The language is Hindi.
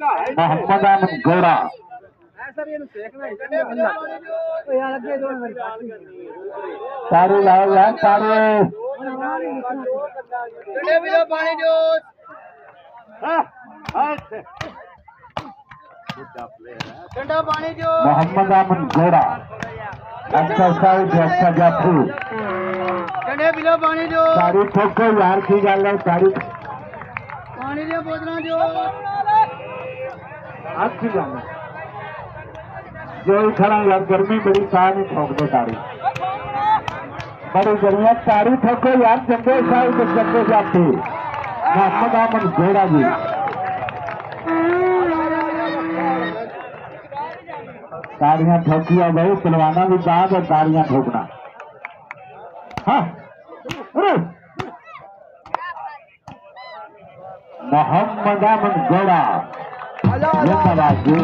मोहम्मद अहमद गोड़ा तारू लाओ यार तारू मोहम्मद अहमद गोड़ा एक्सरसाइज अच्छा जाफू तारी ठोको यार की गल है तारी अच्छी गल है जो खड़ा यार गर्मी बड़ी सा नहीं ठोक दो तारी बड़ी गर्मी तारी ठोको यार चंगे साहब चंगे जाफू मोहम्मद अहमद गोड़ा जी तारियां ठोकिया भाई पलवाना भी बाद और तारियां ठोकना हाँ मोहम्मद अहमद गोड़ा जिंदाबाद जी।